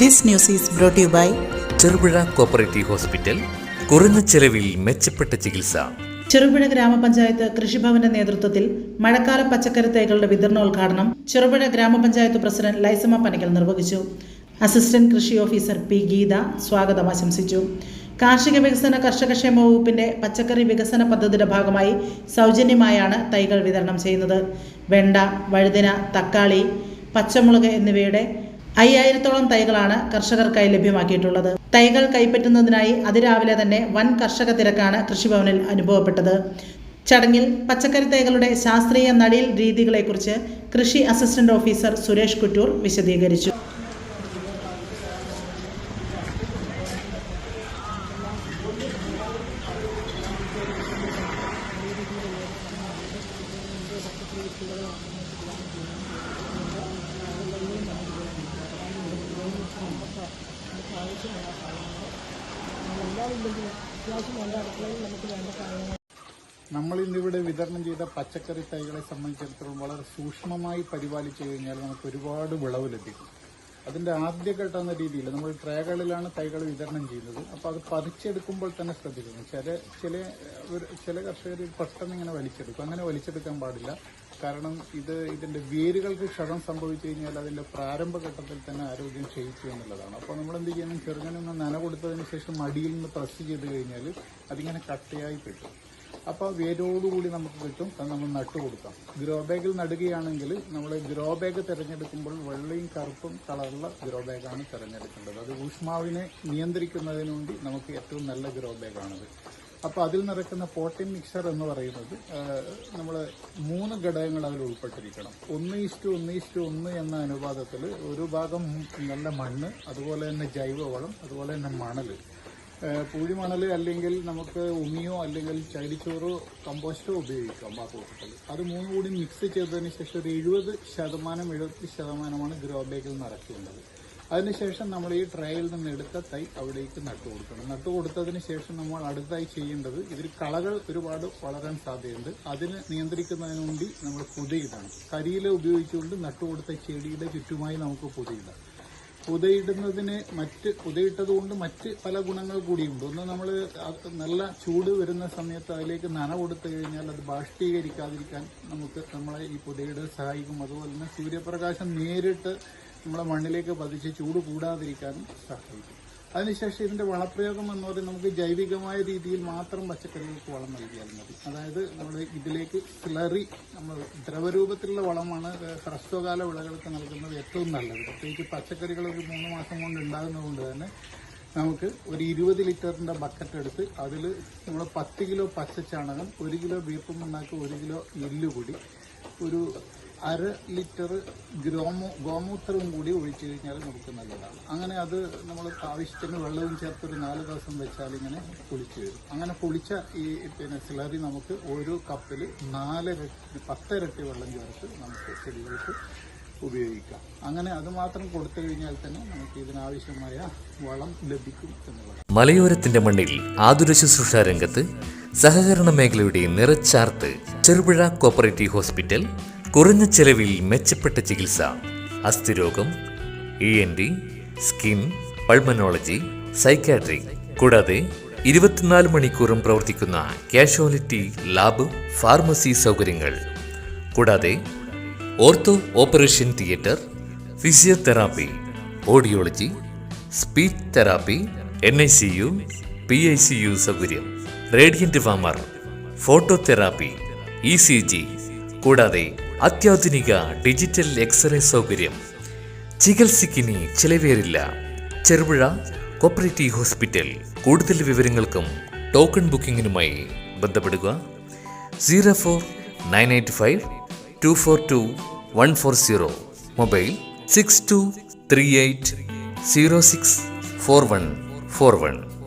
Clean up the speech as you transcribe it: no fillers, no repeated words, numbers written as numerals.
This news is brought to you by Cherupuzha cooperative hospital. കുറഞ്ഞ ചെലവിൽ മെച്ചപ്പെട്ട ചികിത്സ. ചെറുപുഴ ഗ്രാമപഞ്ചായത്ത് കൃഷിഭവന്റെ നേതൃത്വത്തിൽ മഴക്കാല പച്ചക്കറി തൈകളുടെ വിതരണോദ്ഘാടനം ചെറുപുഴ ഗ്രാമപഞ്ചായത്ത് പ്രസിഡന്റ് ലൈസമ്മ പനക്കൽ നിർവഹിച്ചു. അസിസ്റ്റന്റ് കൃഷി ഓഫീസർ പി ഗീത സ്വാഗതം ആശംസിച്ചു. കാർഷിക വികസന കർഷകക്ഷേമ വകുപ്പിന്റെ പച്ചക്കറി വികസന പദ്ധതിയുടെ ഭാഗമായി സൗജന്യമായാണ് തൈകൾ വിതരണം ചെയ്യുന്നത്. വെണ്ട, വഴുതന, തക്കാളി, പച്ചമുളക് എന്നിവയുടെ 5000-ഓളം തൈകളാണ് കർഷകർക്കായി ലഭ്യമാക്കിയിട്ടുള്ളത്. തൈകൾ കൈപ്പറ്റുന്നതിനായി അതിരാവിലെ തന്നെ വൻ കർഷക തിരക്കാണ് കൃഷിഭവനിൽ അനുഭവപ്പെട്ടത്. ചടങ്ങിൽ പച്ചക്കറി തൈകളുടെ ശാസ്ത്രീയ നടീൽ രീതികളെക്കുറിച്ച് കൃഷി അസിസ്റ്റന്റ് ഓഫീസർ സുരേഷ് കുറ്റൂർ വിശദീകരിച്ചു. നമ്മൾ ഇന്നിവിടെ വിതരണം ചെയ്ത പച്ചക്കറി തൈകളെ സംബന്ധിച്ചിടത്തോളം വളരെ സൂക്ഷ്മമായി പരിപാലിച്ചു കഴിഞ്ഞാൽ നമുക്ക് ഒരുപാട് വിളവ് ലഭിക്കും. അതിന്റെ ആദ്യഘട്ടം എന്ന രീതിയിൽ നമ്മൾ ട്രേകളിലാണ് തൈകൾ വിതരണം ചെയ്യുന്നത്. അപ്പോൾ അത് പറിച്ചെടുക്കുമ്പോൾ തന്നെ ശ്രദ്ധിക്കണം. ചില കർഷകർ പെട്ടെന്ന് ഇങ്ങനെ വലിച്ചെടുക്കും. അങ്ങനെ വലിച്ചെടുക്കാൻ പാടില്ല. കാരണം ഇതിന്റെ വേരുകൾക്ക് ക്ഷതം സംഭവിച്ചു കഴിഞ്ഞാൽ അതിന്റെ പ്രാരംഭഘട്ടത്തിൽ തന്നെ ആരോഗ്യം ക്ഷയിക്കും എന്നുള്ളതാണ്. അപ്പോൾ നമ്മൾ എന്ത് ചെയ്യണം, ചെറുങ്ങനൊന്ന് നന കൊടുത്തതിന് ശേഷം മടിയിൽ നിന്ന് പ്രസ് ചെയ്ത് കഴിഞ്ഞാൽ അതിങ്ങനെ കട്ടയായി കിട്ടും. അപ്പോൾ വേരോടുകൂടി നമുക്ക് കിട്ടും. അത് നമ്മൾ നട്ടു കൊടുക്കാം. ഗ്രോ ബാഗിൽ നടുകയാണെങ്കിൽ നമ്മൾ ഗ്രോ ബാഗ് തിരഞ്ഞെടുക്കുമ്പോൾ വെള്ളയും കറുപ്പും കളറുള്ള ഗ്രോ ബാഗാണ് തിരഞ്ഞെടുക്കേണ്ടത്. അത് ഊഷ്മാവിനെ നിയന്ത്രിക്കുന്നതിന് വേണ്ടി നമുക്ക് ഏറ്റവും നല്ല ഗ്രോ ബാഗാണത്. അപ്പോൾ അതിൽ നിറയ്ക്കുന്ന പോട്ടിൻ മിക്സർ എന്ന് പറയുന്നത് നമ്മൾ 3 ഘടകങ്ങൾ അതിൽ ഉൾപ്പെട്ടിരിക്കണം. 1:1:1 എന്ന അനുപാതത്തിൽ ഒരു ഭാഗം നല്ല മണ്ണ്, അതുപോലെ തന്നെ ജൈവവളം, അതുപോലെ തന്നെ മണൽ, പൂഴിമണൽ അല്ലെങ്കിൽ നമുക്ക് ഉമിയോ അല്ലെങ്കിൽ ചകിരിച്ചോറോ കമ്പോസ്റ്റോ ഉപയോഗിക്കാം. പാത്രത്തിൽ അത് 3 കൂടി മിക്സ് ചെയ്തതിന് ശേഷം ഒരു 70% ഗ്രോ ബാഗിൽ നിറയ്ക്കേണ്ടത്. അതിനുശേഷം നമ്മൾ ഈ ട്രേയിൽ നിന്ന് എടുത്ത തൈ അവിടേക്ക് നട്ടുകൊടുക്കണം. നട്ടുകൊടുത്തതിന് ശേഷം നമ്മൾ അടുത്തായി ചെയ്യേണ്ടത്, ഇതിൽ കളകൾ ഒരുപാട് വളരാൻ സാധ്യതയുണ്ട്. അതിന് നിയന്ത്രിക്കുന്നതിന് വേണ്ടി നമ്മൾ പുതയിടണം. കരിയില ഉപയോഗിച്ചുകൊണ്ട് നട്ടുകൊടുത്ത ചെടിയുടെ ചുറ്റുമായി നമുക്ക് പുതയിടാം. പുതയിട്ടതുകൊണ്ട് മറ്റ് പല ഗുണങ്ങൾ കൂടിയുണ്ട്. ഒന്ന്, നമ്മൾ നല്ല ചൂട് വരുന്ന സമയത്ത് അതിലേക്ക് നന കൊടുത്തു കഴിഞ്ഞാൽ അത് ബാഷ്പീകരിക്കാതിരിക്കാൻ നമുക്ക് നമ്മളെ ഈ പുതയിടൽ സഹായിക്കും. അതുപോലെ തന്നെ സൂര്യപ്രകാശം നേരിട്ട് നമ്മളെ മണ്ണിലേക്ക് പതിച്ച് ചൂട് കൂടാതിരിക്കാനും സഹായിക്കും. അതിനുശേഷം ഇതിന്റെ വളപ്രയോഗം എന്ന് പറയുന്നത് നമുക്ക് ജൈവികമായ രീതിയിൽ മാത്രം പച്ചക്കറികൾക്ക് വളം നൽകിയാൽ മതി. അതായത് നമ്മൾ ഇതിലേക്ക് സ്ലറി, നമ്മൾ ദ്രവരൂപത്തിലുള്ള വളമാണ് ഹ്രസ്വകാല വിളകൾക്ക് നൽകുന്നത് ഏറ്റവും നല്ലത്. പ്രത്യേകിച്ച് പച്ചക്കറികൾ ഒരു 3 മാസം കൊണ്ട് ഉണ്ടാകുന്നത് കൊണ്ട് തന്നെ നമുക്ക് ഒരു 20 ലിറ്ററിന്റെ ബക്കറ്റ് എടുത്ത് അതിൽ നമ്മൾ 10 കിലോ പച്ചച്ചാണകം, 1 കിലോ വേപ്പും പിണ്ണാക്ക്, 1 കിലോ എല്ലുപൊടി, ഒരു 1/2 ലിറ്റർ ഗോമൂത്രവും കൂടി ഒഴിച്ചു കഴിഞ്ഞാൽ നമുക്ക് നല്ലതാണ്. അങ്ങനെ അത് നമ്മൾ ആവശ്യത്തിന് വെള്ളവും ചേർത്ത് ഒരു 4 ദിവസം വെച്ചാൽ ഇങ്ങനെ പൊളിച്ചു വരും. അങ്ങനെ പൊളിച്ച ഈ സ്ലറി നമുക്ക് ഓരോ കപ്പിൽ 10 ഇരട്ടി വെള്ളം ചേർത്ത് നമുക്ക് ചെടികൾക്ക് ഉപയോഗിക്കാം. അങ്ങനെ അത് മാത്രം കൊടുത്തു കഴിഞ്ഞാൽ തന്നെ നമുക്ക് ഇതിനാവശ്യമായ വളം ലഭിക്കും എന്നുള്ളത്. മലയോരത്തിന്റെ മണ്ണിൽ ആതുര ശുശ്രൂഷ രംഗത്ത് സഹകരണ മേഖലയുടെ നിറച്ചാർത്ത് ചെറുപുഴ കോപ്പറേറ്റീവ് ഹോസ്പിറ്റൽ. കുറഞ്ഞ ചെലവിൽ മെച്ചപ്പെട്ട ചികിത്സ. അസ്ഥിരോഗം, ENT, സ്കിൻ, പൾമനോളജി, സൈക്കാട്രിക്, കൂടാതെ 24 മണിക്കൂറും പ്രവർത്തിക്കുന്ന കാഷ്വാലിറ്റി ലാബ്, ഫാർമസി സൗകര്യങ്ങൾ, കൂടാതെ ortho operation theatre, physiotherapy, audiology, speech therapy, NICU, PICU സൗകര്യം, റേഡിയന്റ് ഫാമർ, ഫോട്ടോതെറാപ്പി, ECG, കൂടാതെ അത്യാധുനിക ഡിജിറ്റൽ എക്സ്റേ സൗകര്യം. ചികിത്സയ്ക്കിനി ചിലവേറില്ല. Cherupuzha cooperative hospital. കൂടുതൽ വിവരങ്ങൾക്കും ടോക്കൺ ബുക്കിങ്ങിനുമായി ബന്ധപ്പെടുക 049852424140. മൊബൈൽ 6238064141.